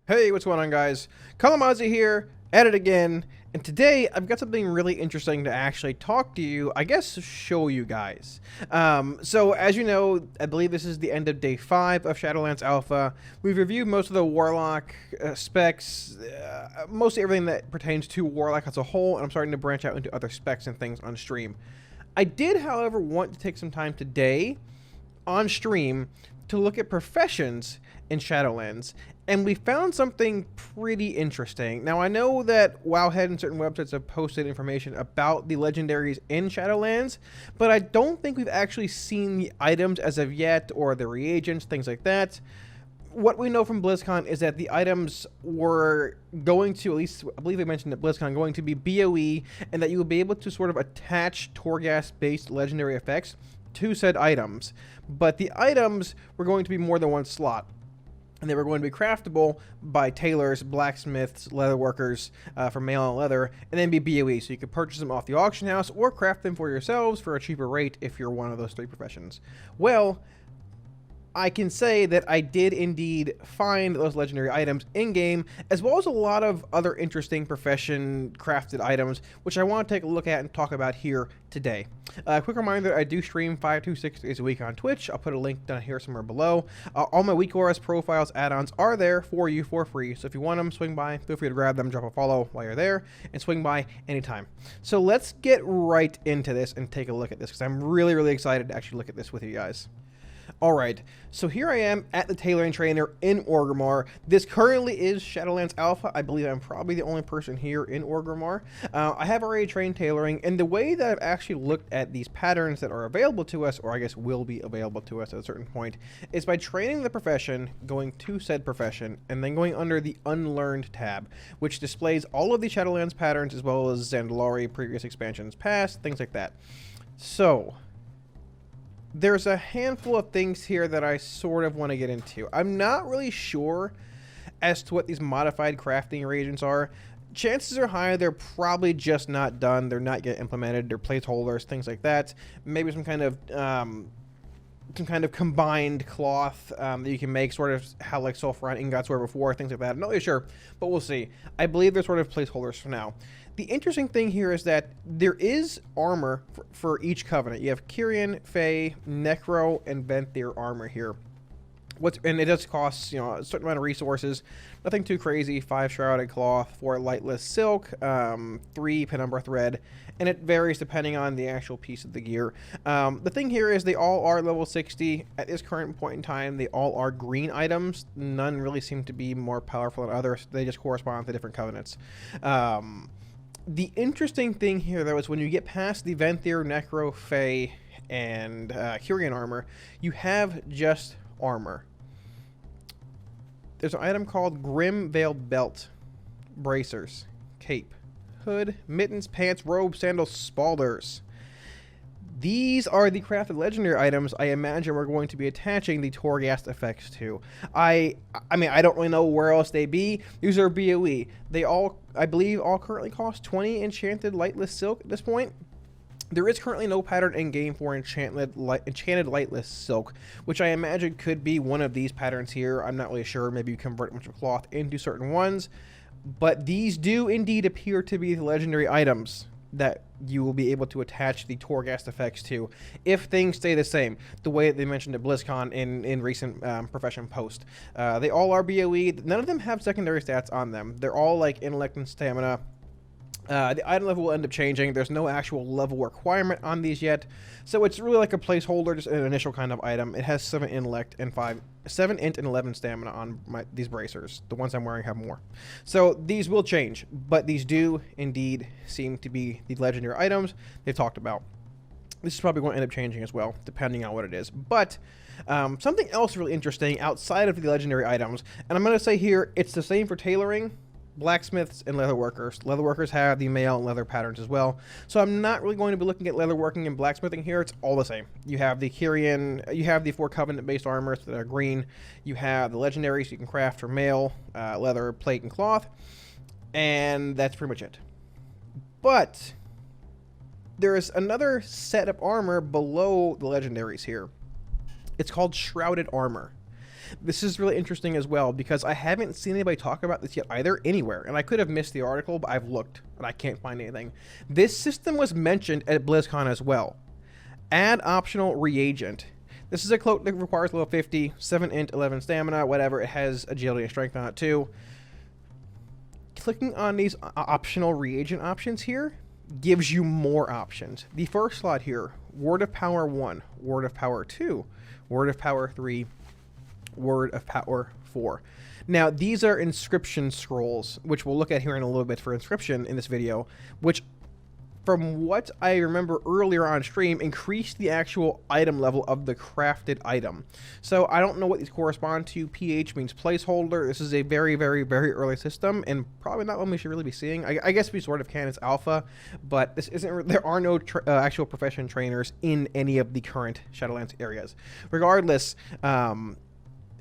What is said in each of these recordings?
Hey, what's going on, guys? Kalamazi here, at it again, and today I've got something really interesting to actually talk to you, I guess show you guys. So as you know, I believe this is the end of day 5 of Shadowlands Alpha. We've reviewed most of the Warlock specs, mostly everything that pertains to Warlock as a whole, and I'm starting to branch out into other specs and things on stream. I did, however, want to take some time today on stream to look at professions in Shadowlands, and we found something pretty interesting. Now, I know that Wowhead and certain websites have posted information about the legendaries in Shadowlands, but I don't think we've actually seen the items as of yet, or the reagents, things like that. What we know from BlizzCon is that the items were going to, at least I believe they mentioned at BlizzCon, going to be BOE, and that you will be able to sort of attach Torghast-based legendary effects to said items. But the items were going to be more than one slot, and they were going to be craftable by tailors, blacksmiths, leatherworkers for mail and leather, and then be BOE, so you could purchase them off the auction house or craft them for yourselves for a cheaper rate if you're one of those 3 professions. Well, I can say that I did indeed find those legendary items in-game, as well as a lot of other interesting profession-crafted items, which I want to take a look at and talk about here today. Quick reminder, I do stream 5 to 6 days a week on Twitch. I'll put a link down here somewhere below. All my week auras, profiles, add-ons are there for you for free, so if you want them, swing by, feel free to grab them, drop a follow while you're there, and swing by anytime. So let's get right into this and take a look at this, because I'm really excited to actually look at this with you guys. Alright, so here I am at the Tailoring Trainer in Orgrimmar. This currently is Shadowlands Alpha. I believe I'm probably the only person here in Orgrimmar. I have already trained tailoring, and the way that I've actually looked at these patterns that are available to us, or I guess will be available to us at a certain point, is by training the profession, going to said profession, and then going under the Unlearned tab, which displays all of the Shadowlands patterns as well as Zandalari, previous expansions past, things like that. So there's a handful of things here that I sort of want to get into. I'm not really sure as to what these modified crafting reagents are. Chances are high they're probably just not done. They're not yet implemented. They're placeholders, things like that. Maybe some kind of combined cloth that you can make, sort of how like sulfurite ingots were before, things like that. I'm not really sure, but we'll see. I believe they're sort of placeholders for now. The interesting thing here is that there is armor for each covenant. You have Kyrian, Fae, Necro, and Venthyr armor here. And it does cost, you know, a certain amount of resources. Nothing too crazy. 5 shrouded cloth, 4 lightless silk, 3 penumbra thread, and it varies depending on the actual piece of the gear. The thing here is they all are level 60 at this current point in time. They all are green items. None really seem to be more powerful than others. They just correspond to different covenants. The interesting thing here, though, is when you get past the Venthyr, Necro, Fae, and Kyrian armor, you have just armor. There's an item called Grim Veiled Belt, Bracers, Cape, Hood, Mittens, Pants, Robe, Sandals, Spalders. These are the crafted legendary items I imagine we're going to be attaching the Torghast effects to. I mean, I don't really know where else they be. These are BOE. They all, I believe, all currently cost 20 enchanted lightless silk at this point. There is currently no pattern in game for enchanted lightless silk, which I imagine could be one of these patterns here. I'm not really sure. Maybe you convert a bunch of cloth into certain ones, but these do indeed appear to be the legendary items that you will be able to attach the Torghast effects to if things stay the same, the way they mentioned at BlizzCon in recent profession post. They all are BOE. None of them have secondary stats on them. They're all like intellect and stamina. The item level will end up changing. There's no actual level requirement on these yet, so it's really like a placeholder, just an initial kind of item. It has 7 intellect and 7 int and 11 stamina on these bracers. The ones I'm wearing have more. So these will change, but these do indeed seem to be the legendary items they've talked about. This is probably going to end up changing as well, depending on what it is. But something else really interesting outside of the legendary items, and I'm going to say here, it's the same for tailoring, blacksmiths, and leatherworkers. Leatherworkers have the mail and leather patterns as well, so I'm not really going to be looking at leatherworking and blacksmithing here. It's all the same. You have the Kyrian, you have the 4 covenant based armors that are green, you have the legendaries you can craft for mail, leather, plate, and cloth, and that's pretty much it. But there is another set of armor below the legendaries here. It's called shrouded armor. This is really interesting as well because I haven't seen anybody talk about this yet either anywhere, and I could have missed the article, but I've looked and I can't find anything. This system was mentioned at BlizzCon as well. Add optional reagent. This is a cloak that requires level 50, 7 int, 11 stamina, whatever. It has agility and strength on it too. Clicking on these optional reagent options here gives you more options. The first slot here, Word of Power 1, Word of Power 2, Word of Power 3, Word of Power 4. Now, these are inscription scrolls, which we'll look at here in a little bit for inscription in this video, which, from what I remember earlier on stream, increased the actual item level of the crafted item. So I don't know what these correspond to. PH means placeholder. This is a very, very, very early system, and probably not one we should really be seeing. I guess we sort of can. It's alpha, but this isn't. There are no actual profession trainers in any of the current Shadowlands areas. Regardless,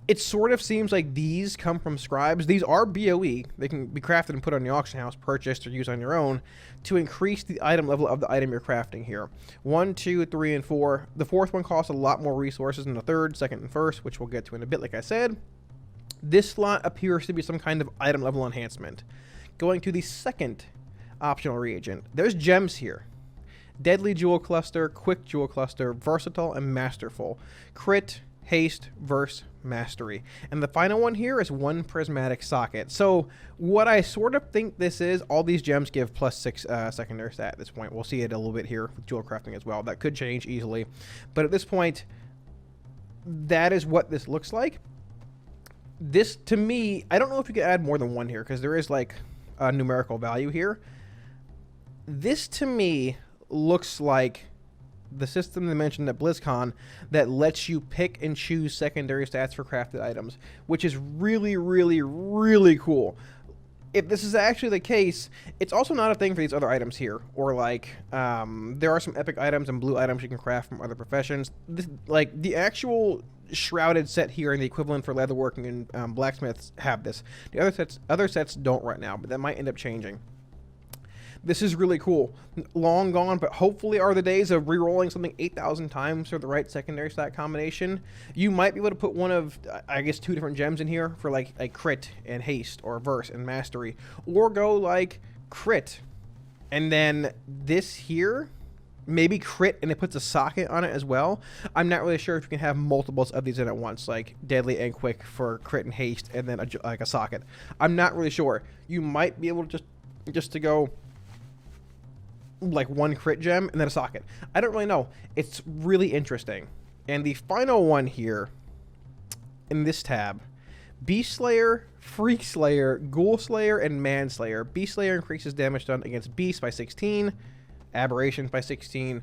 it sort of seems like these come from scribes. These are BOE. They can be crafted and put on the auction house, purchased, or used on your own to increase the item level of the item you're crafting here. 1, 2, 3, and 4. The fourth one costs a lot more resources than the third, second, and first, which we'll get to in a bit, like I said. This slot appears to be some kind of item level enhancement. Going to the second optional reagent. There's gems here. Deadly Jewel Cluster, Quick Jewel Cluster, Versatile, and Masterful. Crit, Haste, Verse, Mastery. And the final one here is 1 prismatic socket. So what I sort of think this is, all these gems give +6 secondary stat at this point. We'll see it a little bit here with Jewelcrafting as well. That could change easily. But at this point, that is what this looks like. This, to me, I don't know if you could add more than one here because there is like a numerical value here. This, to me, looks like the system they mentioned at BlizzCon that lets you pick and choose secondary stats for crafted items, which is really, really, really cool. If this is actually the case, it's also not a thing for these other items here, or like there are some epic items and blue items you can craft from other professions. This, like the actual shrouded set here and the equivalent for leatherworking and blacksmiths have this. The other sets don't right now, but that might end up changing. This is really cool. Long gone, but hopefully are the days of re-rolling something 8,000 times for the right secondary stat combination. You might be able to put one of, I guess, 2 different gems in here for like a crit and haste, or verse and mastery, or go like crit and then this here, maybe crit and it puts a socket on it as well. I'm not really sure if you can have multiples of these in at once, like deadly and quick for crit and haste, and then like a socket. I'm not really sure. You might be able to just to go like 1 crit gem and then a socket. I don't really know. It's really interesting. And the final one here in this tab, Beast Slayer, Freak Slayer, Ghoul Slayer, and Manslayer. Beast Slayer increases damage done against beasts by 16, aberrations by 16,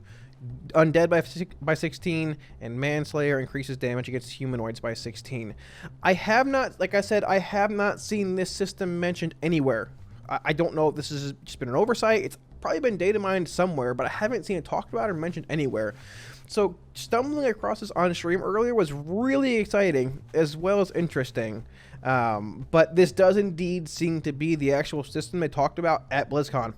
undead by 16, and Manslayer increases damage against humanoids by 16. I have not, like I said, I have not seen this system mentioned anywhere. I don't know if this has just been an oversight. It's probably been data mined somewhere, but I haven't seen it talked about or mentioned anywhere. So stumbling across this on stream earlier was really exciting as well as interesting. But this does indeed seem to be the actual system they talked about at BlizzCon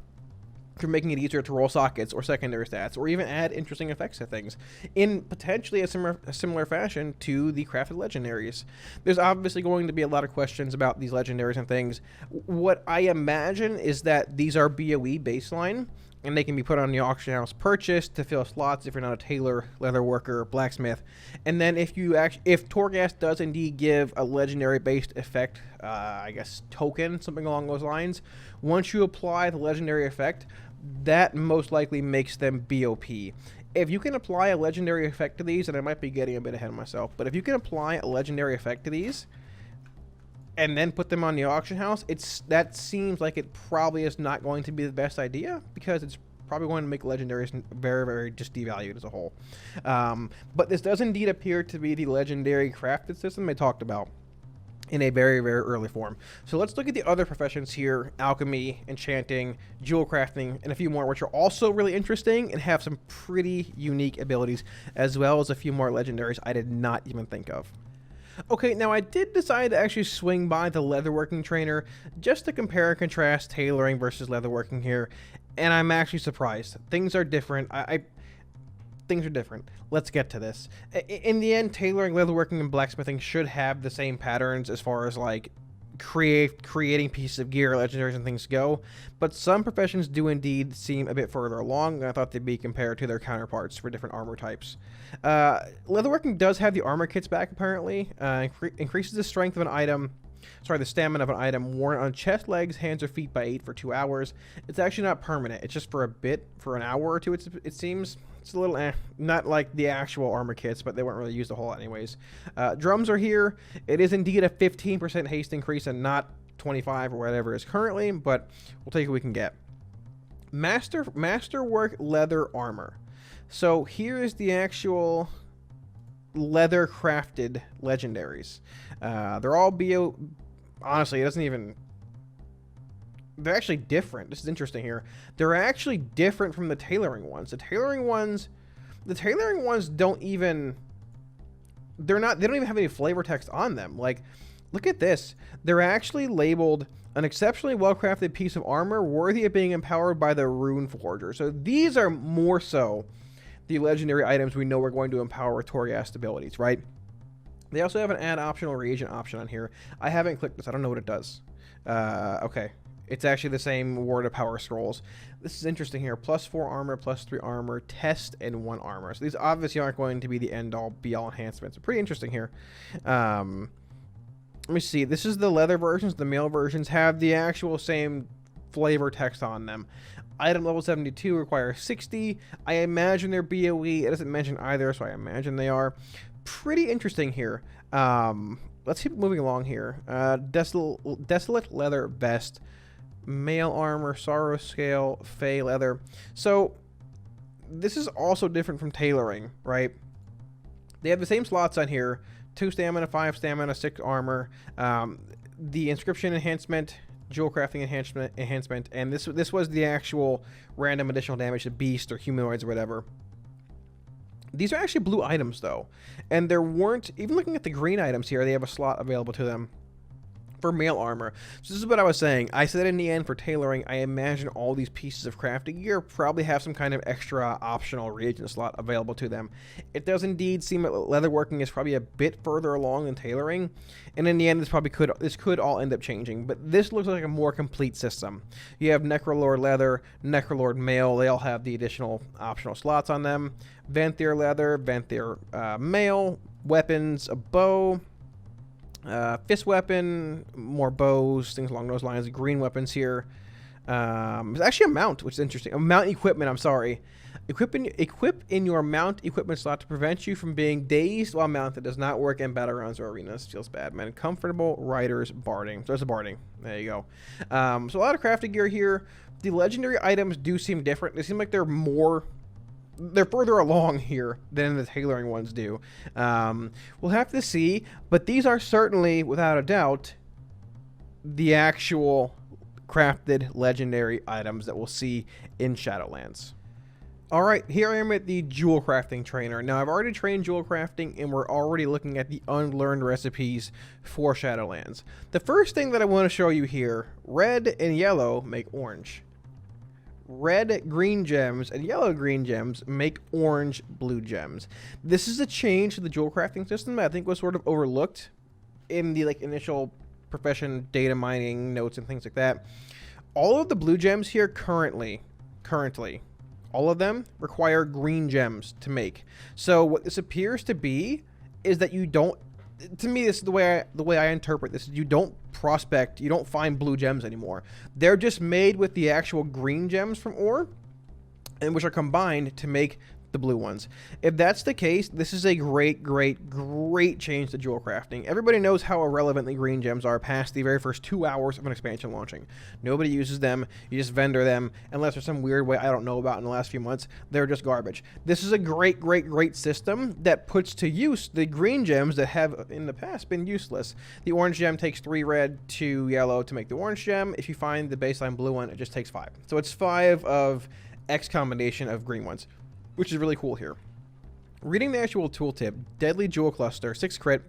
for making it easier to roll sockets or secondary stats, or even add interesting effects to things in potentially a similar fashion to the crafted legendaries. There's obviously going to be a lot of questions about these legendaries and things. What I imagine is that these are BOE baseline, and they can be put on the auction house purchased to fill slots if you're not a tailor, leatherworker, blacksmith. And then if Torghast does indeed give a legendary based effect, I guess token, something along those lines, once you apply the legendary effect, that most likely makes them BOP. If you can apply a legendary effect to these, and I might be getting a bit ahead of myself, but if you can apply a legendary effect to these and then put them on the auction house, that seems like it probably is not going to be the best idea, because it's probably going to make legendaries very, very just devalued as a whole. But this does indeed appear to be the legendary crafted system they talked about in a very, very early form. So let's look at the other professions here: Alchemy, Enchanting, Jewelcrafting, and a few more, which are also really interesting and have some pretty unique abilities, as well as a few more legendaries I did not even think of. Okay, now I did decide to actually swing by the leatherworking trainer just to compare and contrast tailoring versus leatherworking here, and I'm actually surprised. Things are different. things are different. Let's get to this. In the end, tailoring, leatherworking, and blacksmithing should have the same patterns as far as like creating pieces of gear, legendaries, and things go, but some professions do indeed seem a bit further along than I thought they'd be compared to their counterparts for different armor types. Leatherworking does have the armor kits back, apparently. Increases the strength of an item, the stamina of an item worn on chest, legs, hands, or feet by 8 for 2 hours. It's actually not permanent. It's just for a bit, for an hour or two, it seems. It's a little not like the actual armor kits, but they weren't really used a whole lot anyways. Drums are here. It is indeed a 15% haste increase and not 25 or whatever it is currently, but we'll take what we can get. Masterwork leather armor. So here is the actual leather crafted legendaries. They're all honestly, it doesn't even... They're actually different. This is interesting here. They're actually different from the tailoring ones. The tailoring ones don't even... They don't even have any flavor text on them. Like, look at this. They're actually labeled an exceptionally well-crafted piece of armor worthy of being empowered by the Rune Forger. So these are more so the legendary items we know we're going to empower with Toriast abilities, right? They also have an add optional reagent option on here. I haven't clicked this. I don't know what it does. Okay. It's actually the same Word of Power scrolls. This is interesting here. +4 armor, +3 armor, test, and 1 armor. So these obviously aren't going to be the end-all, be-all enhancements. Pretty interesting here. Let me see. This is the leather versions. The male versions have the actual same flavor text on them. Item level 72 requires 60. I imagine they're BOE. It doesn't mention either, so I imagine they are. Pretty interesting here. Let's keep moving along here. Desolate leather vest. Mail armor, sorrow scale, fey leather. So this is also different from tailoring, right? They have the same slots on here: 2 stamina, 5 stamina, 6 armor. The inscription enhancement, jewelcrafting enhancement, and this was the actual random additional damage to beasts or humanoids or whatever. These are actually blue items though, and there weren't, even looking at the green items here, they have a slot available to them for mail armor. So this is what I was saying. I said in the end, for tailoring, I imagine all these pieces of crafting gear probably have some kind of extra optional reagent slot available to them. It does indeed seem that leatherworking is probably a bit further along than tailoring, and in the end this could all end up changing, but this looks like a more complete system. You have Necrolord leather, Necrolord mail, they all have the additional optional slots on them. Venthyr leather, Venthyr mail, weapons, a bow, fist weapon, more bows, things along those lines. Green weapons here. There's actually a mount, which is interesting. A mount equipment, I'm sorry. Equip in your mount equipment slot to prevent you from being dazed while mounted. Does not work in battlegrounds or arenas. Feels bad, man. Comfortable riders barding. So there's a barding. There you go. So a lot of crafting gear here. The legendary items do seem different. They seem like they're further along here than the tailoring ones do. We'll have to see, but these are certainly, without a doubt, the actual crafted legendary items that we'll see in Shadowlands. Alright, here I am at the Jewelcrafting trainer. Now, I've already trained Jewelcrafting, and we're already looking at the unlearned recipes for Shadowlands. The first thing that I want to show you here, red and yellow make orange. Red green gems and yellow green gems make orange blue gems. This is a change to the jewel crafting system that I think was sort of overlooked in the initial profession data mining notes and things like that. All of the blue gems here currently, all of them require green gems to make. So what this appears to be is that you don't, to me, this is the way I interpret this. You don't prospect, you don't find blue gems anymore. They're just made with the actual green gems from ore, and which are combined to make the blue ones. If that's the case, this is a great change to jewel crafting. Everybody knows how irrelevant the green gems are past the very first 2 hours of an expansion launching. Nobody uses them. You just vendor them, unless there's some weird way I don't know about in the last few months. They're just garbage. This is a great system that puts to use the green gems that have in the past been useless. The orange gem takes 3 red, 2 yellow to make the orange gem. If you find the baseline blue one, it just takes 5. So it's 5 of X combination of green ones, which is really cool here. Reading the actual tooltip, Deadly Jewel Cluster, 6 crit,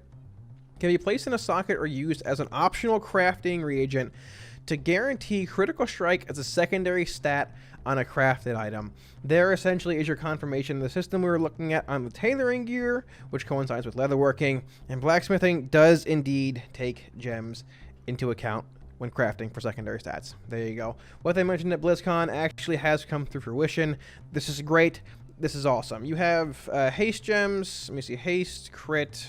can be placed in a socket or used as an optional crafting reagent to guarantee critical strike as a secondary stat on a crafted item. There essentially is your confirmation. The system we were looking at on the tailoring gear, which coincides with leatherworking, and blacksmithing does indeed take gems into account when crafting for secondary stats. There you go. What they mentioned at BlizzCon actually has come through fruition. This is great. This is awesome. You have haste gems. Let me see. Haste, crit,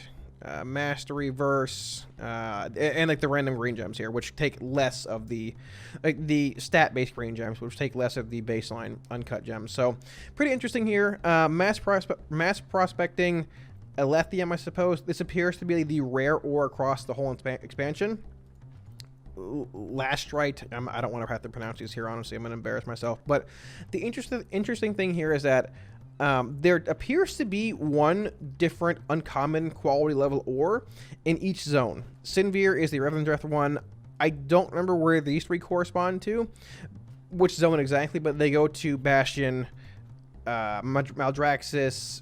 mastery, verse, and like the random green gems here, which take less of the stat-based green gems, which take less of the baseline uncut gems. So pretty interesting here. Mass prospecting Lithium, I suppose. This appears to be the rare ore across the whole expansion. Lastrite. I don't want to have to pronounce these here, honestly. I'm going to embarrass myself. But the interesting thing here is that there appears to be one different uncommon quality level ore in each zone. Sinvir is the Revendreth one. I don't remember where these three correspond to, which zone exactly, but they go to Bastion, Maldraxxus,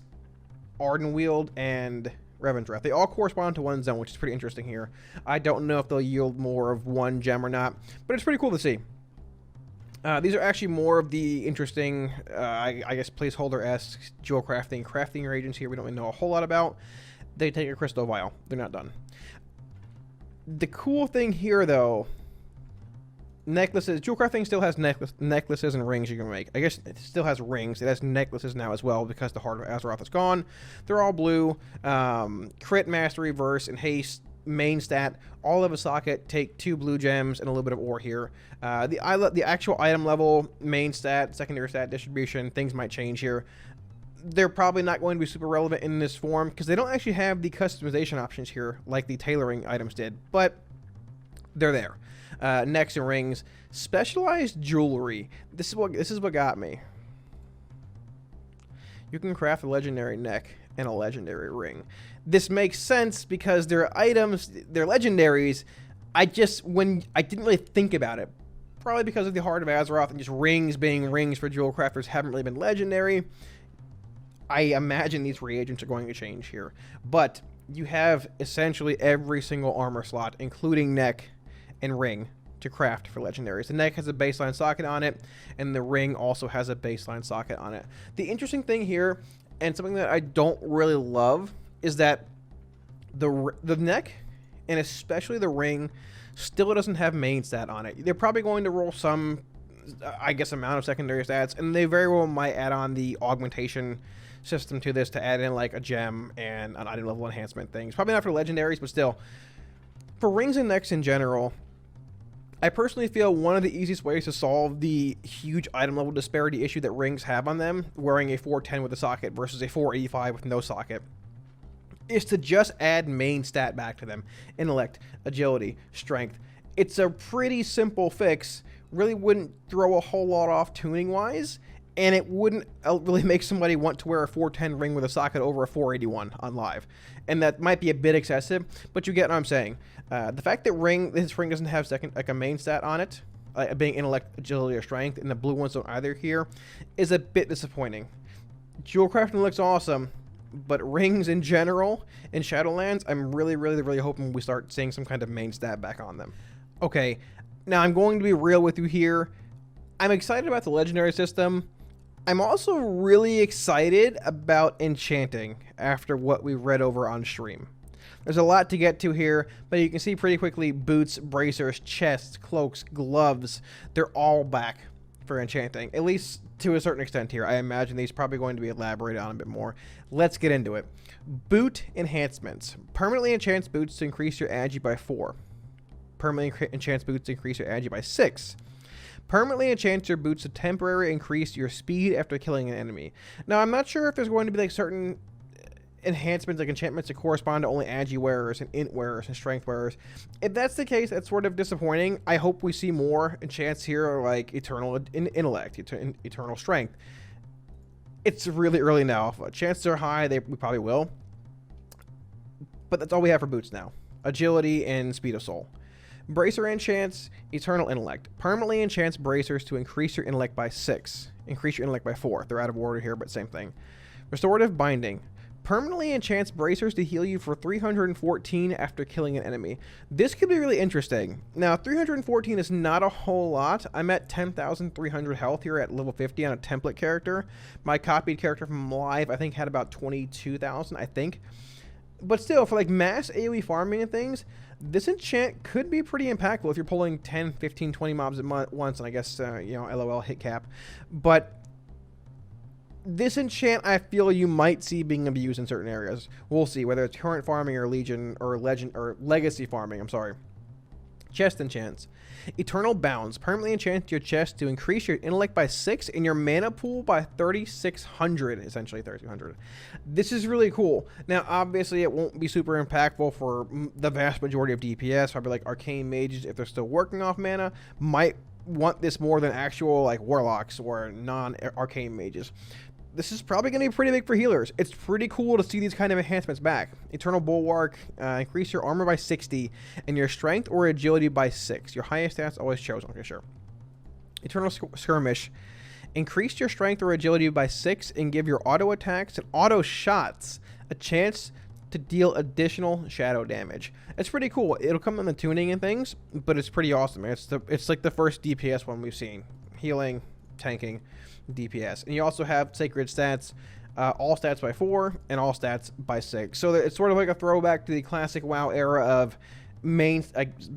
Ardenweald, and Revendreth. They all correspond to one zone, which is pretty interesting here. I don't know if they'll yield more of one gem or not, but it's pretty cool to see. These are actually more of the interesting, I guess, placeholder-esque Jewelcrafting crafting reagents here we don't really know a whole lot about. They take a crystal vial. They're not done. The cool thing here, though, necklaces. Jewelcrafting still has necklaces and rings you can make. I guess it still has rings. It has necklaces now as well because the Heart of Azeroth is gone. They're all blue. Crit, mastery, verse, and haste. Main stat, all of a socket, take 2 blue gems and a little bit of ore here. The actual item level, main stat, secondary stat distribution, things might change here. They're probably not going to be super relevant in this form because they don't actually have the customization options here like the tailoring items did, but they're there. Necks and rings, specialized jewelry. This is what got me. You can craft a legendary neck and a legendary ring. This makes sense because they're items, they're legendaries. I didn't really think about it. Probably because of the Heart of Azeroth and just rings being rings for jewel crafters haven't really been legendary. I imagine these reagents are going to change here. But you have essentially every single armor slot, including neck and ring, to craft for legendaries. The neck has a baseline socket on it, and the ring also has a baseline socket on it. The interesting thing here, and something that I don't really love, is that the neck, and especially the ring, still doesn't have main stat on it. They're probably going to roll some, I guess, amount of secondary stats, and they very well might add on the augmentation system to this to add in like a gem and an item level enhancement things. Probably not for legendaries, but still. For rings and necks in general, I personally feel one of the easiest ways to solve the huge item level disparity issue that rings have on them, wearing a 410 with a socket versus a 485 with no socket, is to just add main stat back to them. Intellect, agility, strength. It's a pretty simple fix. Really wouldn't throw a whole lot off tuning wise, and it wouldn't really make somebody want to wear a 410 ring with a socket over a 481 on live. And that might be a bit excessive, but you get what I'm saying. The fact that this ring doesn't have a main stat on it, being intellect, agility, or strength, and the blue ones don't either here, is a bit disappointing. Jewelcrafting looks awesome, but rings in general in Shadowlands, I'm really hoping we start seeing some kind of main stat back on them. Okay, now I'm going to be real with you here. I'm excited about the legendary system. I'm also really excited about Enchanting after what we've read over on stream. There's a lot to get to here, but you can see pretty quickly boots, bracers, chests, cloaks, gloves, they're all back for Enchanting, at least to a certain extent here. I imagine these are probably going to be elaborated on a bit more. Let's get into it. Boot enhancements. Permanently enchants boots to increase your agi by 4. Permanently enchants boots to increase your agi by 6. Permanently enchants your boots to temporarily increase your speed after killing an enemy. Now, I'm not sure if there's going to be like certain enhancements, like enchantments that correspond to only agi wearers and int wearers and strength wearers. If that's the case, that's sort of disappointing. I hope we see more enchants here, like eternal intellect, eternal strength. It's really early now. Chances are high we probably will. But that's all we have for boots now. Agility and speed of soul. Bracer enchants eternal intellect. Permanently enchants bracers to increase your intellect by 6. Increase your intellect by 4. They're out of order here, but same thing. Restorative binding. Permanently enchants bracers to heal you for 314 after killing an enemy. This could be really interesting. Now, 314 is not a whole lot. I'm at 10,300 health here at level 50 on a template character. My copied character from live, I think, had about 22,000, I think. But still, for like mass AoE farming and things, this enchant could be pretty impactful if you're pulling 10, 15, 20 mobs at once, and I guess, you know, LOL hit cap. But this enchant, I feel you might see being abused in certain areas. We'll see, whether it's current farming or legend or legacy farming. I'm sorry. Chest enchants. Eternal Bounds. Permanently enchant your chest to increase your intellect by 6 and your mana pool by 3,600, essentially 3,200. This is really cool. Now, obviously, it won't be super impactful for the vast majority of DPS. Probably like arcane mages, if they're still working off mana, might want this more than actual like warlocks or non-arcane mages. This is probably going to be pretty big for healers. It's pretty cool to see these kind of enhancements back. Eternal Bulwark, increase your armor by 60 and your strength or agility by 6. Your highest stats always chosen. Okay, sure. Eternal Skirmish, increase your strength or agility by 6 and give your auto attacks and auto shots a chance to deal additional shadow damage. It's pretty cool. It'll come in the tuning and things, but it's pretty awesome. It's like the first DPS one we've seen. Healing, tanking, DPS. And you also have sacred stats, all stats by 4 and all stats by 6. So it's sort of like a throwback to the classic WoW era of main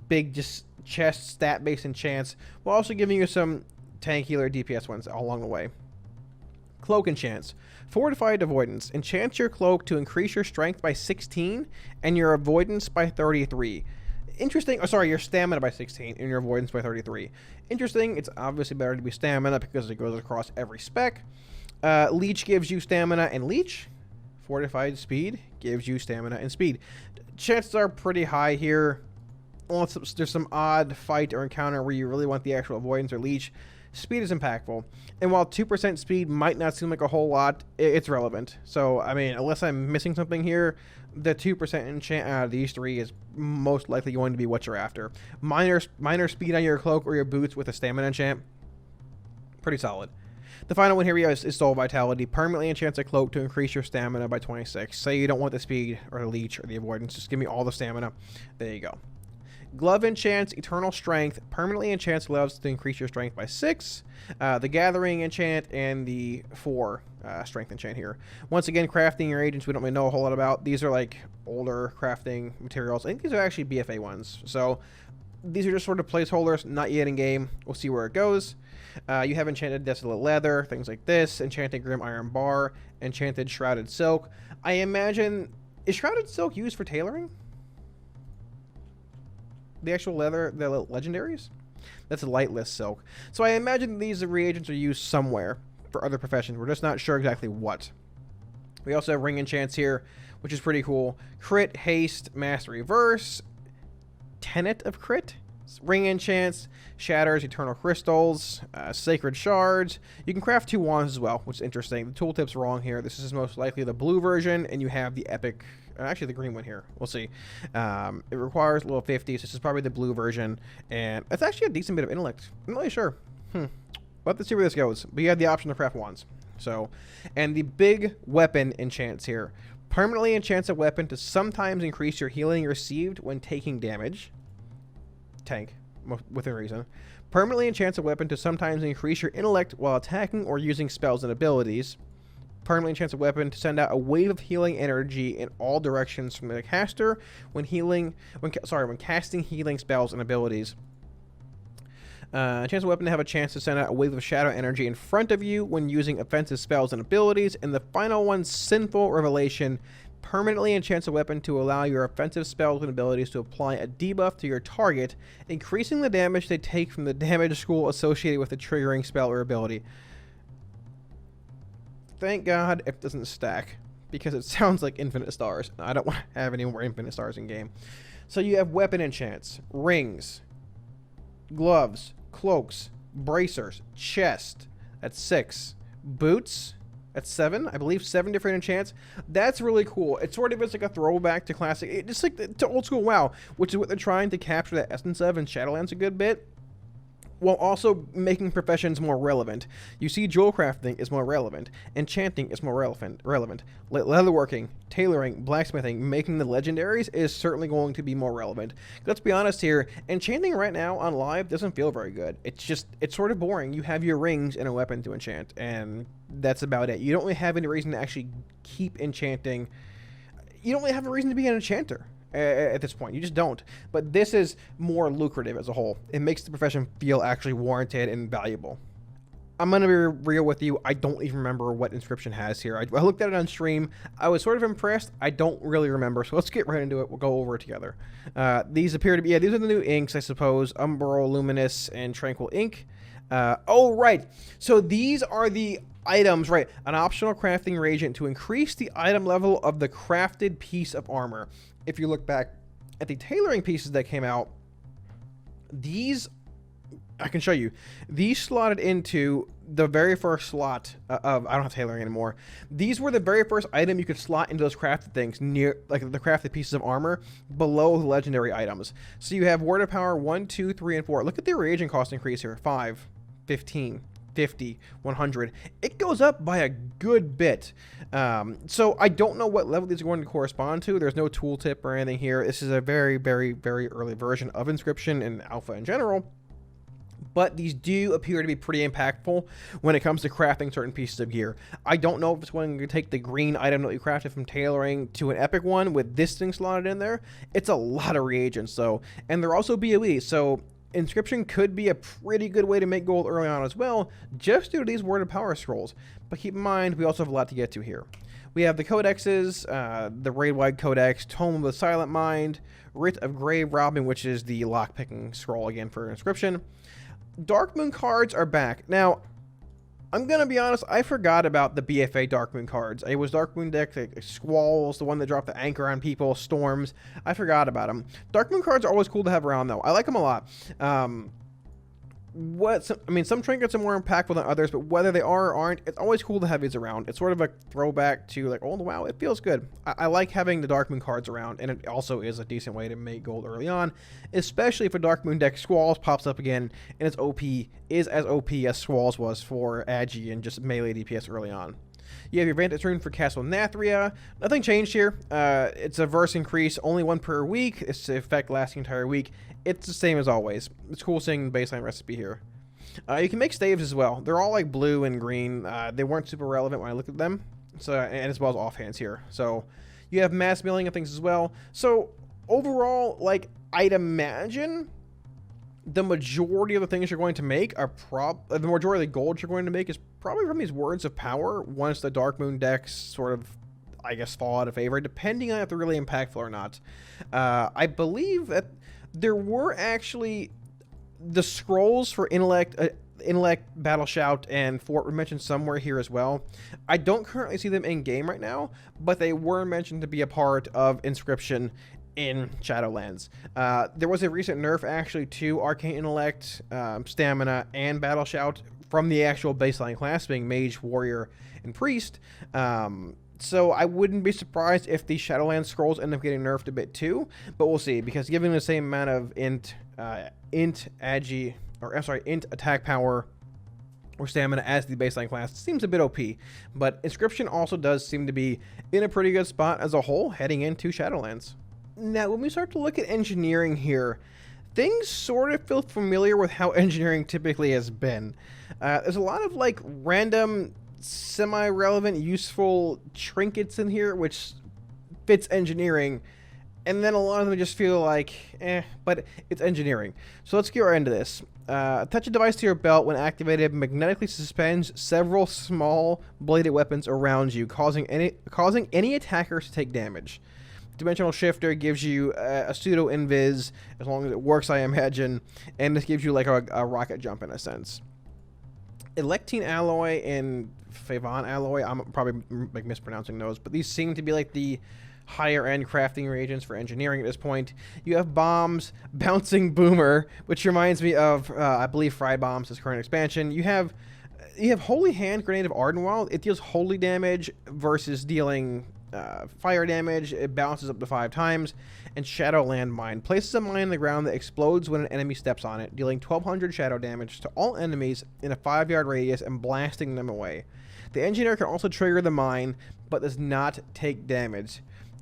big just chest stat based enchants, while also giving you some tank healer DPS ones along the way. Cloak enchants. Fortified Avoidance. Enchant your cloak to increase your strength by 16 and your avoidance by 33. Interesting. Oh, sorry, your stamina by 16 and your avoidance by 33. Interesting. It's obviously better to be stamina because it goes across every spec. Leech gives you stamina and leech. Fortified Speed gives you stamina and speed. Chances are pretty high here. Unless there's some odd fight or encounter where you really want the actual avoidance or leech, speed is impactful. And while 2% speed might not seem like a whole lot, it's relevant. So, I mean, unless I'm missing something here, the 2% enchant out of these three is most likely going to be what you're after. Minor speed on your cloak or your boots with a stamina enchant. Pretty solid. The final one here is Soul Vitality. Permanently enchants a cloak to increase your stamina by 26. Say you don't want the speed or the leech or the avoidance. Just give me all the stamina. There you go. Glove enchants Eternal Strength. Permanently enchants gloves to increase your strength by 6. The Gathering enchant and the 4 strength enchant here. Once again, crafting your agents we don't really know a whole lot about. These are like older crafting materials. I think these are actually BFA ones. So these are just sort of placeholders, not yet in game. We'll see where it goes. You have Enchanted Desolate Leather, things like this. Enchanted Grim Iron Bar. Enchanted Shrouded Silk. I imagine... Is Shrouded Silk used for tailoring? The actual leather, the legendaries? That's a lightless silk. So I imagine these reagents are used somewhere for other professions. We're just not sure exactly what. We also have ring enchants here, which is pretty cool. Crit, haste, master reverse, tenet of crit, ring enchants, shatters, eternal crystals, sacred shards. You can craft 2 wands as well, which is interesting. The tooltip's wrong here. This is most likely the blue version, and you have the epic... actually, the green one here. We'll see. It requires level 50, so this is probably the blue version. And it's actually a decent bit of intellect. I'm not really sure. We'll have to see where this goes. But you have the option to craft wands. So, and the big weapon enchants here. Permanently enchants a weapon to sometimes increase your healing received when taking damage. Tank, within reason. Permanently enchants a weapon to sometimes increase your intellect while attacking or using spells and abilities. Permanently enchants a weapon to send out a wave of healing energy in all directions from the caster when casting healing spells and abilities. Enchants a weapon to have a chance to send out a wave of shadow energy in front of you when using offensive spells and abilities. And the final one, Sinful Revelation, permanently enchants a weapon to allow your offensive spells and abilities to apply a debuff to your target, increasing the damage they take from the damage school associated with the triggering spell or ability. Thank God it doesn't stack, because it sounds like infinite stars. I don't want to have any more infinite stars in game. So you have weapon enchants, rings, gloves, cloaks, bracers, chest. That's 6. Boots. That's 7. I believe 7 different enchants. That's really cool. It sort of is like a throwback to classic, just like to old school WoW, which is what they're trying to capture the essence of in Shadowlands a good bit. while also making professions more relevant. You see, jewelcrafting is more relevant. Enchanting is more relevant. Leatherworking, tailoring, blacksmithing, making the legendaries is certainly going to be more relevant. Let's be honest here, enchanting right now on live doesn't feel very good. It's sort of boring. You have your rings and a weapon to enchant, and that's about it. You don't really have any reason to actually keep enchanting. You don't really have a reason to be an enchanter at this point. You just don't. But this is more lucrative as a whole. It makes the profession feel actually warranted and valuable. I'm going to be real with you. I don't even remember what Inscription has here. I looked at it on stream. I was sort of impressed. I don't really remember. So let's get right into it. We'll go over it together. These appear to be, these are the new inks, I suppose. Umbral, Luminous, and Tranquil Ink. Oh, right. So these are the items, right? An optional crafting reagent to increase the item level of the crafted piece of armor. If you look back at the tailoring pieces that came out, these, I can show you, these slotted into the very first slot of, I don't have tailoring anymore. These were the very first item you could slot into those crafted things near, like the crafted pieces of armor below the legendary items. So you have word of power 1, 2, 3, and 4. Look at the reagent cost increase here. 5, 15, 50, 100. It goes up by a good bit. So I don't know what level these are going to correspond to. There's no tooltip or anything here. This is a very, very, very early version of Inscription and Alpha in general. But these do appear to be pretty impactful when it comes to crafting certain pieces of gear. I don't know if it's going to take the green item that you crafted from tailoring to an epic one with this thing slotted in there. It's a lot of reagents, though. And they're also BOE, so Inscription could be a pretty good way to make gold early on as well, just due to these word of power scrolls. But keep in mind, we also have a lot to get to here. We have the codexes, the raid-wide codex, Tome of the Silent Mind, Writ of Grave Robbing, which is the lockpicking scroll again for Inscription. Dark Moon cards are back. Now, I'm going to be honest, I forgot about the BFA Dark Moon cards. It was Dark Moon deck, like Squalls, the one that dropped the anchor on people, Storms. I forgot about them. Dark Moon cards are always cool to have around, though. I like them a lot. Some trinkets are more impactful than others, but whether they are or aren't, it's always cool to have these around. It's sort of a throwback to, like, oh, wow, it feels good. I like having the Dark Moon cards around, and it also is a decent way to make gold early on, especially if a Dark Moon deck Squalls pops up again, and its OP is as OP as Squalls was for Agi and just melee DPS early on. You have your Vantage Rune for Castle Nathria. Nothing changed here. It's a verse increase, only 1 per week. It's the effect lasting the entire week. It's the same as always. It's cool seeing the baseline recipe here. You can make staves as well. They're all like blue and green. They weren't super relevant when I looked at them. So, and as well as offhands here. So you have mass milling and things as well. So overall, like, I'd imagine the majority of the things you're going to make are the majority of the gold you're going to make is probably from these words of power once the Dark Moon decks sort of, I guess, fall out of favor, depending on if they're really impactful or not. I believe that there were actually the scrolls for Intellect, Battle Shout, and Fort were mentioned somewhere here as well. I don't currently see them in game right now, but they were mentioned to be a part of Inscription in Shadowlands. There was a recent nerf actually to Arcane Intellect, Stamina, and Battle Shout from the actual baseline class being Mage, Warrior, and Priest. So I wouldn't be surprised if the Shadowlands scrolls end up getting nerfed a bit too, but we'll see, because given the same amount of int attack power or stamina as the baseline class, it seems a bit OP. But Inscription also does seem to be in a pretty good spot as a whole heading into Shadowlands. Now, when we start to look at engineering here, things sort of feel familiar with how engineering typically has been. There's a lot of like random, semi-relevant, useful trinkets in here, which fits engineering, and then a lot of them just feel like, but it's engineering. So let's get right into this. Attach a device to your belt. When activated, magnetically suspends several small bladed weapons around you, causing any attackers to take damage. Dimensional Shifter gives you a pseudo invis, as long as it works, I imagine, and this gives you like a rocket jump in a sense. Electine Alloy and Favon Alloy, I'm probably like mispronouncing those, but these seem to be like the higher end crafting reagents for engineering at this point. You have bombs, Bouncing Boomer, which reminds me of I believe Fry Bombs' current expansion. You have Holy Hand, Grenade of Ardenwald. It deals holy damage versus dealing fire damage. It bounces up to 5 times. And Shadowland Mine. Places a mine in the ground that explodes when an enemy steps on it, dealing 1200 shadow damage to all enemies in a 5-yard radius and blasting them away. The engineer can also trigger the mine, but does not take damage.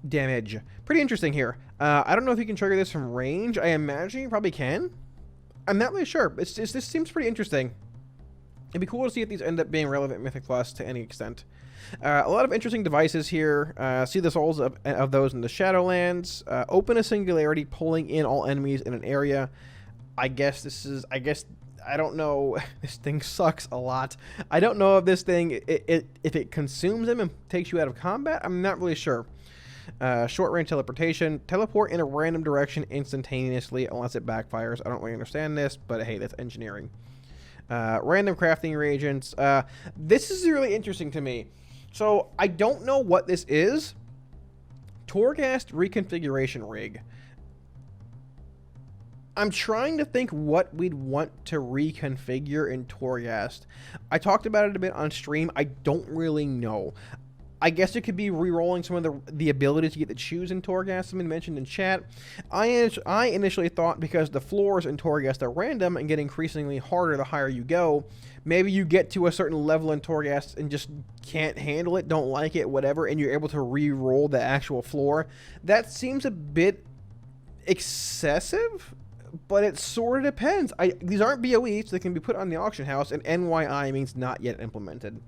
Pretty interesting here. I don't know if you can trigger this from range. I imagine you probably can. I'm not really sure. This seems pretty interesting. It'd be cool to see if these end up being relevant Mythic Plus to any extent. A lot of interesting devices here. See the souls of those in the Shadowlands. Open a singularity, pulling in all enemies in an area. I don't know. This thing sucks a lot. I don't know if this thing, if it consumes them and takes you out of combat. I'm not really sure. Short range teleportation. Teleport in a random direction instantaneously unless it backfires. I don't really understand this, but hey, that's engineering. Random crafting reagents. This is really interesting to me. So I don't know what this is. Torghast reconfiguration rig. I'm trying to think what we'd want to reconfigure in Torghast. I talked about it a bit on stream. I don't really know. I guess it could be re-rolling some of the ability to get to choose in Torghast. Something mentioned in chat. I initially thought because the floors in Torghast are random and get increasingly harder the higher you go, maybe you get to a certain level in Torghast and just can't handle it, don't like it, whatever, and you're able to re-roll the actual floor. That seems a bit excessive, but it sort of depends. These aren't BOEs, so they can be put on the auction house, and NYI means not yet implemented.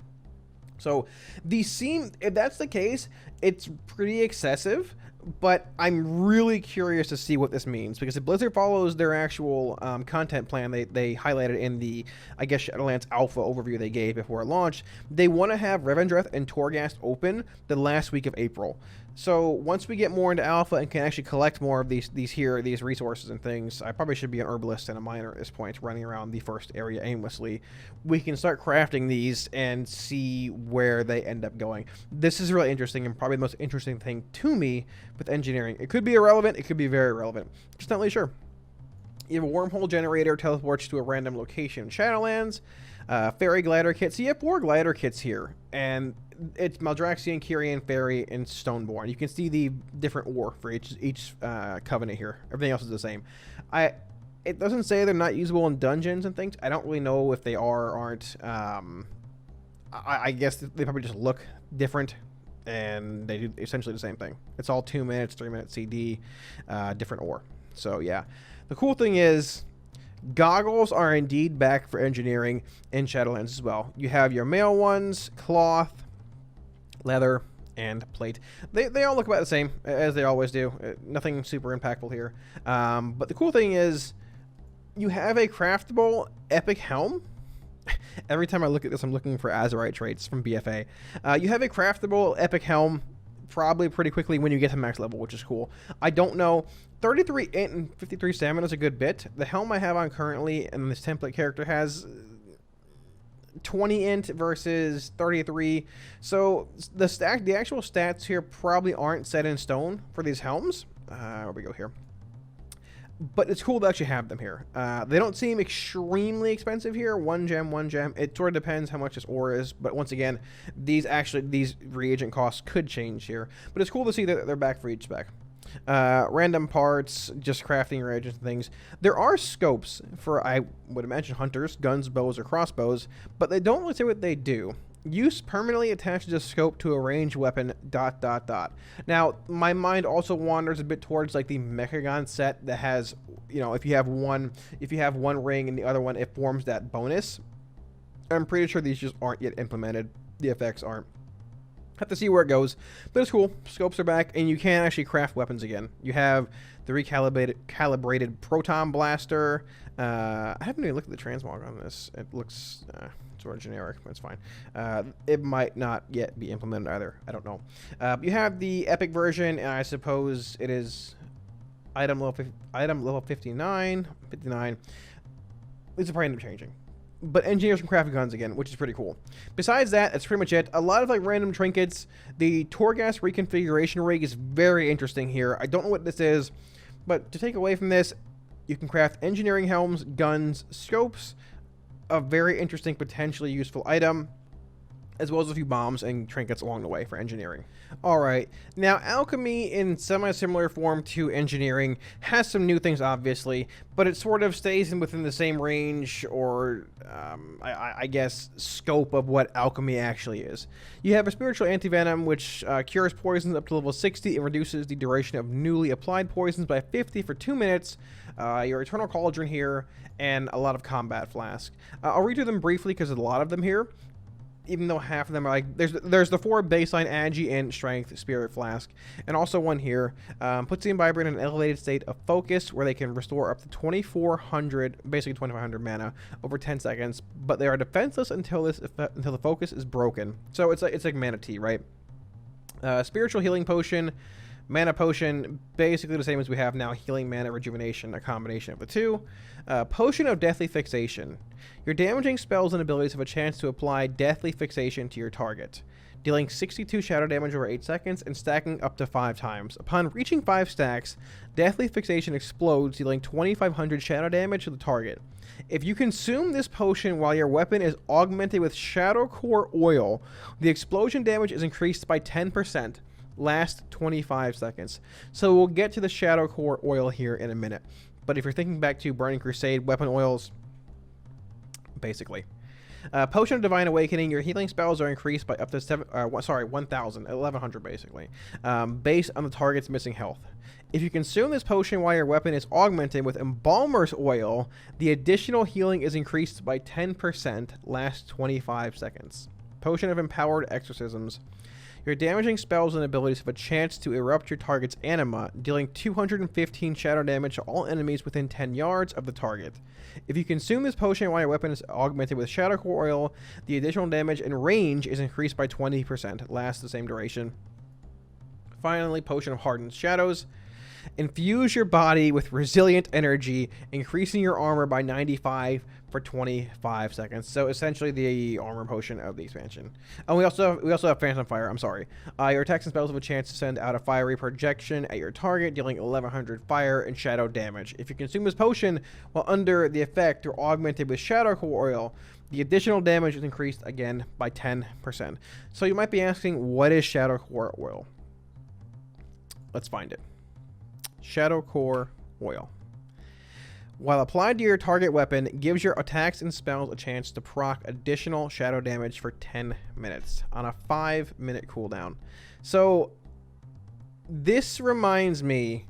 So these seem, if that's the case, it's pretty excessive, but I'm really curious to see what this means, because if Blizzard follows their actual content plan they highlighted in the, I guess, Shadowlands Alpha overview they gave before it launched, they want to have Revendreth and Torghast open the last week of April. So once we get more into Alpha and can actually collect more of these resources and things, I probably should be an herbalist and a miner at this point, running around the first area aimlessly. We can start crafting these and see where they end up going. This is really interesting and probably the most interesting thing to me with engineering. It could be irrelevant, it could be very relevant. Just not really sure. You have a wormhole generator, teleports to a random location in Shadowlands. Fairy glider kit. So you have 4 glider kits here, and it's Maldraxian, Kyrian, Fairy, and Stoneborn. You can see the different ore for each covenant here. Everything else is the same. It doesn't say they're not usable in dungeons and things. I don't really know if they are or aren't. I guess they probably just look different, and they do essentially the same thing. It's all 2 minutes, 3 minute CD, different ore. So yeah, the cool thing is, goggles are indeed back for engineering in Shadowlands as well. You have your male ones, cloth, leather, and plate. They all look about the same, as they always do. Nothing super impactful here. But the cool thing is, you have a craftable epic helm. Every time I look at this, I'm looking for Azurite traits from BFA. You have a craftable epic helm probably pretty quickly when you get to max level, which is cool. I don't know. 33 int and 53 stamina is a good bit. The helm I have on currently, and this template character has 20 int versus 33. So the actual stats here probably aren't set in stone for these helms. Where we go here. But it's cool to actually have them here. They don't seem extremely expensive here. 1 gem, 1 gem. It sort of depends how much this ore is. But once again, these reagent costs could change here. But it's cool to see that they're back for each spec. Random parts, just crafting reagents and things. There are scopes for, I would imagine, hunters, guns, bows, or crossbows. But they don't really say what they do. Use permanently attaches a scope to a ranged weapon, ... Now, my mind also wanders a bit towards like the Mechagon set that has, you know, if you have one ring and the other one, it forms that bonus. I'm pretty sure these just aren't yet implemented. The effects aren't. Have to see where it goes, but it's cool. Scopes are back, and you can actually craft weapons again. You have the calibrated proton blaster. I haven't even looked at the transmog on this. It looks sort of generic, but it's fine. It might not yet be implemented either. I don't know. You have the epic version, and I suppose it is item level 59. These will probably end up changing. But engineers can craft guns again, which is pretty cool. Besides that, that's pretty much it. A lot of like random trinkets. The Torghast reconfiguration rig is very interesting here. I don't know what this is, but to take away from this, you can craft engineering helms, guns, scopes, a very interesting, potentially useful item. as well as a few bombs and trinkets along the way for engineering. Alright, now Alchemy, in semi-similar form to engineering, has some new things obviously, but it sort of stays within the same range, or I guess scope of what Alchemy actually is. You have a spiritual antivenom, which cures poisons up to level 60 and reduces the duration of newly applied poisons by 50 for 2 minutes. Your eternal cauldron here, and a lot of combat flask. I'll read through them briefly because there's a lot of them here, even though half of them are like, there's the 4 baseline agi and strength spirit flask, and also one here puts the imbiber in an elevated state of focus where they can restore up to 2400, basically 2500 mana over 10 seconds, but they are defenseless until the focus is broken. So it's like mana tea, right? Spiritual healing potion, mana potion, basically the same as we have now, healing, mana, rejuvenation, a combination of the two. Potion of deathly fixation. Your damaging spells and abilities have a chance to apply deathly fixation to your target, dealing 62 shadow damage over 8 seconds and stacking up to 5 times. Upon reaching 5 stacks, deathly fixation explodes, dealing 2500 shadow damage to the target. If you consume this potion while your weapon is augmented with shadow core oil, the explosion damage is increased by 10%. Last 25 seconds. So we'll get to the shadow core oil here in a minute. But if you're thinking back to Burning Crusade weapon oils, basically. Potion of Divine Awakening. Your healing spells are increased by up to 1100 basically, based on the target's missing health. If you consume this potion while your weapon is augmented with Embalmer's Oil, the additional healing is increased by 10%, last 25 seconds. Potion of Empowered Exorcisms. Your damaging spells and abilities have a chance to erupt your target's anima, dealing 215 shadow damage to all enemies within 10 yards of the target. If you consume this potion while your weapon is augmented with shadow core oil, the additional damage and range is increased by 20%, lasts the same duration. Finally, Potion of Hardened Shadows. Infuse your body with resilient energy, increasing your armor by 95 for 25 seconds. So essentially the armor potion of the expansion. And we also have Phantom Fire. I'm sorry. Your attacks and spells have a chance to send out a fiery projection at your target, dealing 1100 fire and shadow damage. If you consume this potion while under the effect or augmented with shadow core oil, the additional damage is increased again by 10%. So you might be asking, what is shadow core oil? Let's find it. Shadow core oil. While applied to your target weapon, gives your attacks and spells a chance to proc additional shadow damage for 10 minutes on a 5-minute cooldown. So this reminds me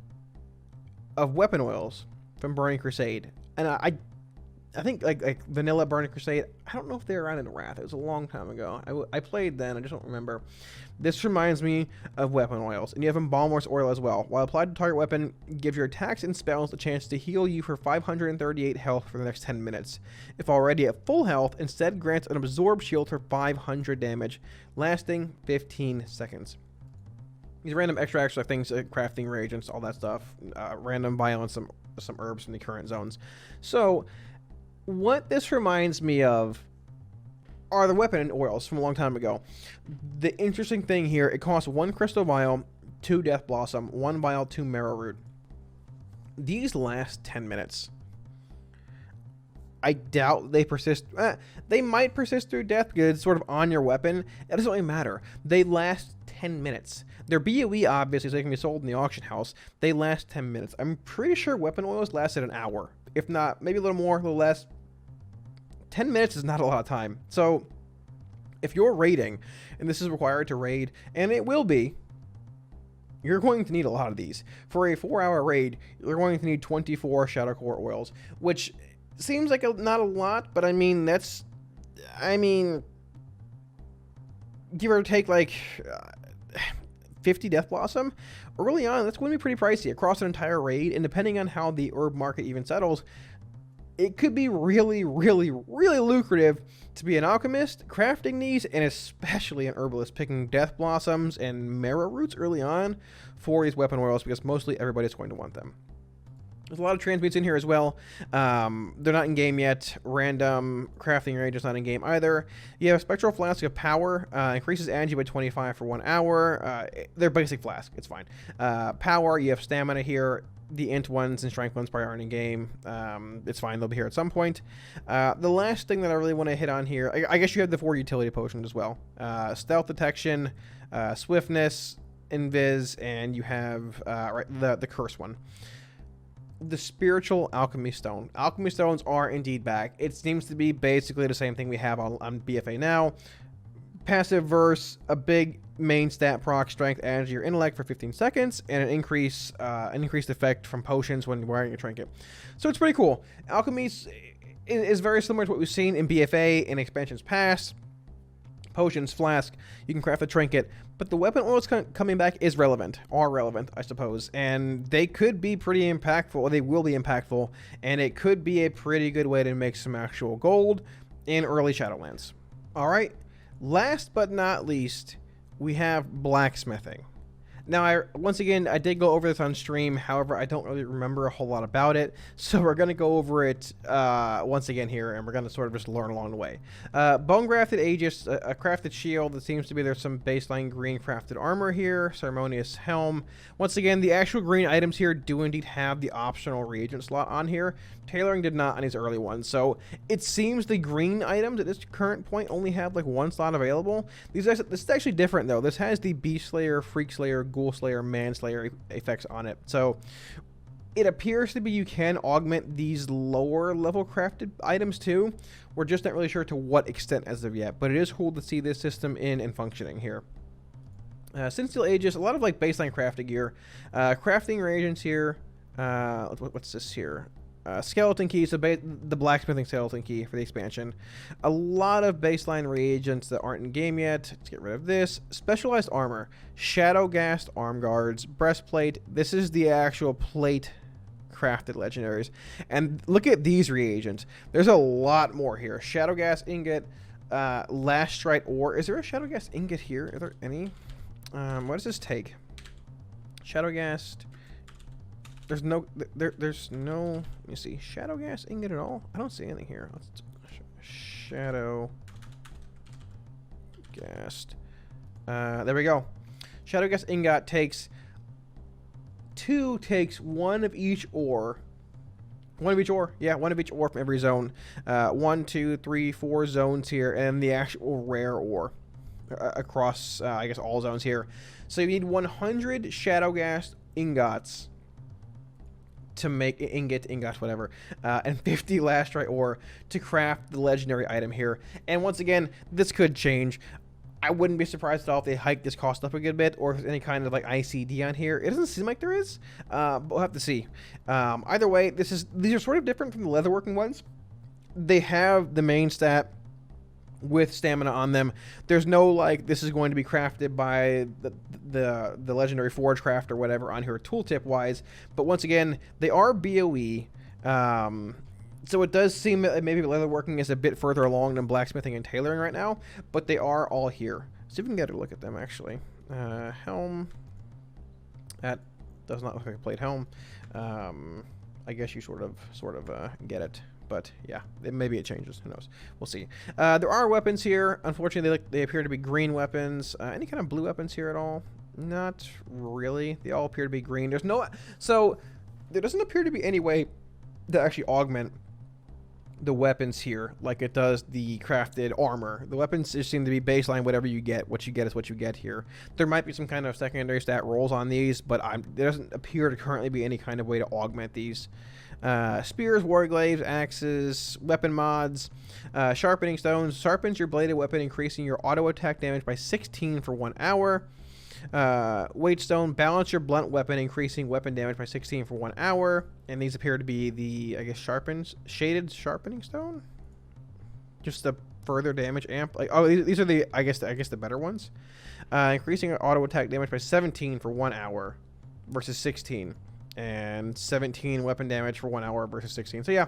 of weapon oils from Burning Crusade, and I think like vanilla Burning Crusade. I don't know if they were around in Wrath. It was a long time ago. I played then. I just don't remember. This reminds me of weapon oils, and you have Embalmer's Oil as well. While applied to target weapon, give your attacks and spells a chance to heal you for 538 health for the next 10 minutes. If already at full health, instead grants an absorb shield for 500 damage, lasting 15 seconds. These random extracts are things like crafting reagents, all that stuff, random violence, some herbs from the current zones. So what this reminds me of are the weapon oils from a long time ago. The interesting thing here, it costs 1 crystal vial, 2 death blossom, 1 vial, 2 marrow root. These last 10 minutes. I doubt they persist. They might persist through death because it's sort of on your weapon. It doesn't really matter. They last 10 minutes. They're BOE, obviously, so they can be sold in the auction house. They last 10 minutes. I'm pretty sure weapon oils lasted an hour. If not, maybe a little more, a little less. 10 minutes is not a lot of time. So if you're raiding, and this is required to raid, and it will be, you're going to need a lot of these. For a 4-hour raid, you're going to need 24 shadow core oils, which seems like not a lot, but I mean, give or take like 50 death blossom. Early on, that's going to be pretty pricey across an entire raid, and depending on how the herb market even settles, it could be really, really, really lucrative to be an alchemist, crafting these, and especially an herbalist, picking death blossoms and marrow roots early on for these weapon oils, because mostly everybody's going to want them. There's a lot of transmutes in here as well. They're not in game yet. Random crafting range is not in game either. You have a spectral flask of power. Increases agi by 25 for 1 hour. They're basic flask. It's fine. Power. You have stamina here. The int ones and strength ones probably aren't in game. It's fine, they'll be here at some point. The last thing that I really want to hit on here, I guess you have the 4 utility potions as well. Stealth detection, swiftness, invis, and you have the curse one. The spiritual alchemy stone. Alchemy stones are indeed back. It seems to be basically the same thing we have on BFA now. Passive verse, a big main stat proc, strength adds your intellect for 15 seconds, and an increased effect from potions when wearing a trinket. So it's pretty cool. Alchemy is very similar to what we've seen in BFA in expansions past. Potions, flask, you can craft a trinket, but the weapon oils coming back are relevant, I suppose, and they could be pretty impactful, or they will be impactful, and it could be a pretty good way to make some actual gold in early Shadowlands. All right. Last but not least, we have blacksmithing. Now, once again, I did go over this on stream. However, I don't really remember a whole lot about it. So we're going to go over it once again here, and we're going to sort of just learn along the way. Bone grafted Aegis, a crafted shield. That seems to be there's some baseline green crafted armor here. Ceremonious helm. Once again, the actual green items here do indeed have the optional reagent slot on here. Tailoring did not on these early ones. So it seems the green items at this current point only have like 1 slot available. This is actually different though. This has the Beast Slayer, Freak Slayer, Ghoul Slayer, Manslayer effects on it. So it appears to be you can augment these lower level crafted items too. We're just not really sure to what extent as of yet, but it is cool to see this system in and functioning here. Since Steel Aegis, a lot of like baseline crafting gear. Crafting reagents here. What's this here? Skeleton key, so the blacksmithing skeleton key for the expansion. A lot of baseline reagents that aren't in game yet. Let's get rid of this. Specialized armor, shadow ghast arm guards, breastplate. This is the actual plate crafted legendaries. And look at these reagents. There's a lot more here. Shadow ghast ingot, lastrite ore. Is there a shadow ghast ingot here? Are there any? What does this take? Shadow ghast. There's no, there's no, let me see, shadow ghast ingot at all? I don't see anything here. Let's shadow ghast. There we go. Shadow ghast ingot takes 1 of each ore. 1 of each ore? Yeah, 1 of each ore from every zone. 1, 2, 3, 4 zones here, and the actual rare ore across, I guess, all zones here. So you need 100 shadow ghast ingots to make ingots, whatever, and 50 lastrite ore to craft the legendary item here. And once again, this could change. I wouldn't be surprised at all if they hike this cost up a good bit, or if there's any kind of like ICD on here. It doesn't seem like there is, but we'll have to see. Either way, these are sort of different from the leatherworking ones. They have the main stat with stamina on them. There's no like this is going to be crafted by the legendary forge craft or whatever on here tooltip wise, but once again they are BOE, so it does seem that maybe leatherworking is a bit further along than blacksmithing and tailoring right now, but they are all here. See if we can get a look at them actually. Helm, that does not look like a plate helm. I guess you sort of get it. But yeah, maybe it changes. Who knows? We'll see. There are weapons here. Unfortunately, they appear to be green weapons. Any kind of blue weapons here at all? Not really. They all appear to be green. So there doesn't appear to be any way to actually augment the weapons here like it does the crafted armor. The weapons just seem to be baseline. Whatever you get, what you get is what you get here. There might be some kind of secondary stat rolls on these, but there doesn't appear to currently be any kind of way to augment these. Spears, warglaives, axes, weapon mods, sharpening stones. Sharpens your bladed weapon, increasing your auto attack damage by 16 for 1 hour. Weight stone, balance your blunt weapon, increasing weapon damage by 16 for 1 hour. And these appear to be the, I guess, shaded sharpening stone. Just the further damage amp. Like, oh, these are the, I guess the better ones. Increasing your auto attack damage by 17 for 1 hour versus 16. And 17 weapon damage for 1 hour versus 16. So yeah,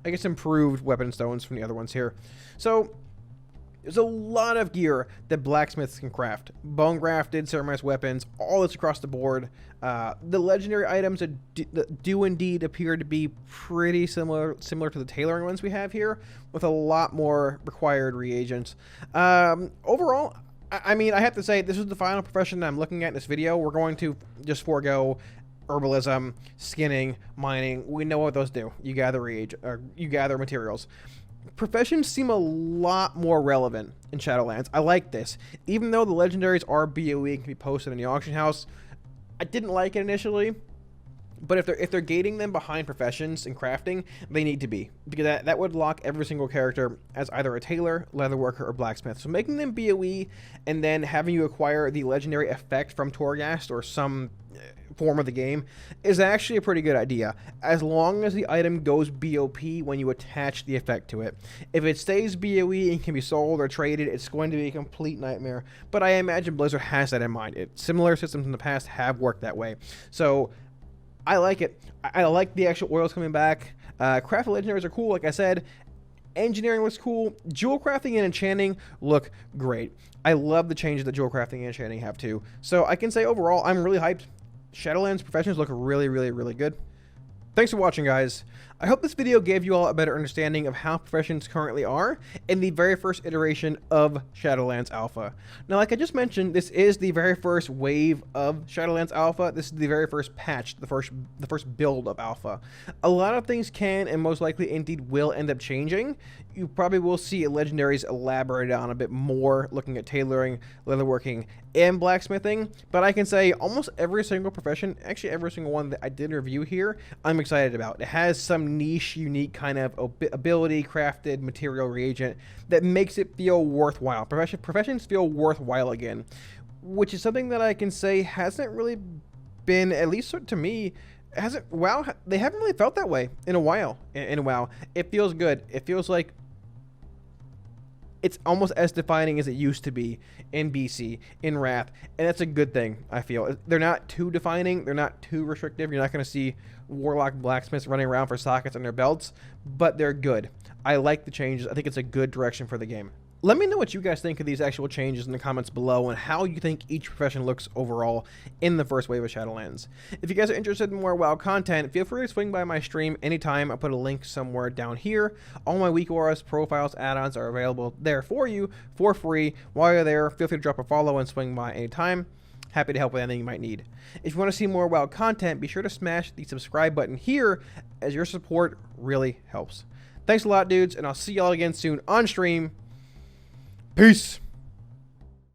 I guess improved weapon stones from the other ones here. So there's a lot of gear that blacksmiths can craft. Bone grafted, ceremonious weapons, all this across the board. The legendary items that do indeed appear to be pretty similar to the tailoring ones we have here, with a lot more required reagents. Overall, I mean, I have to say, this is the final profession I'm looking at in this video. We're going to just forego herbalism, skinning, mining. We know what those do. You gather or you gather materials. Professions seem a lot more relevant in Shadowlands. I like this. Even though the legendaries are BOE and can be posted in the auction house, I didn't like it initially. But if they're gating them behind professions and crafting, they need to be, because that would lock every single character as either a tailor, leatherworker, or blacksmith. So making them BOE and then having you acquire the legendary effect from Torghast or some form of the game is actually a pretty good idea, as long as the item goes BOP when you attach the effect to it. If it stays BOE and can be sold or traded, it's going to be a complete nightmare. But I imagine Blizzard has that in mind. Similar systems in the past have worked that way. So I like it. I like the actual oils coming back. Craft legendaries are cool, like I said. Engineering looks cool. Jewelcrafting and enchanting look great. I love the changes that jewelcrafting and enchanting have too. So I can say overall, I'm really hyped. Shadowlands professions look really, really, really good. Thanks for watching, guys. I hope this video gave you all a better understanding of how professions currently are in the very first iteration of Shadowlands Alpha. Now, like I just mentioned, this is the very first wave of Shadowlands Alpha. This is the very first patch, the first build of Alpha. A lot of things can and most likely indeed will end up changing. You probably will see legendaries elaborated on a bit more, looking at tailoring, leatherworking, and blacksmithing. But I can say almost every single profession, actually every single one that I did review here, I'm excited about. It has some niche, unique kind of ability, crafted material reagent that makes it feel worthwhile. Professions feel worthwhile again, which is something that I can say hasn't really been, at least to me, they haven't really felt that way in a while. In WoW, it feels good. It feels like it's almost as defining as it used to be in BC, in Wrath, and that's a good thing, I feel. They're not too defining, they're not too restrictive. You're not going to see Warlock blacksmiths running around for sockets on their belts, but they're good. I like the changes. I think it's a good direction for the game. Let me know what you guys think of these actual changes in the comments below and how you think each profession looks overall in the first wave of Shadowlands. If you guys are interested in more WoW content, feel free to swing by my stream anytime. I'll put a link somewhere down here. All my week auras, profiles, add-ons are available there for you for free. While you're there, feel free to drop a follow and swing by anytime. Happy to help with anything you might need. If you want to see more WoW content, be sure to smash the subscribe button here, as your support really helps. Thanks a lot, dudes, and I'll see y'all again soon on stream. Peace.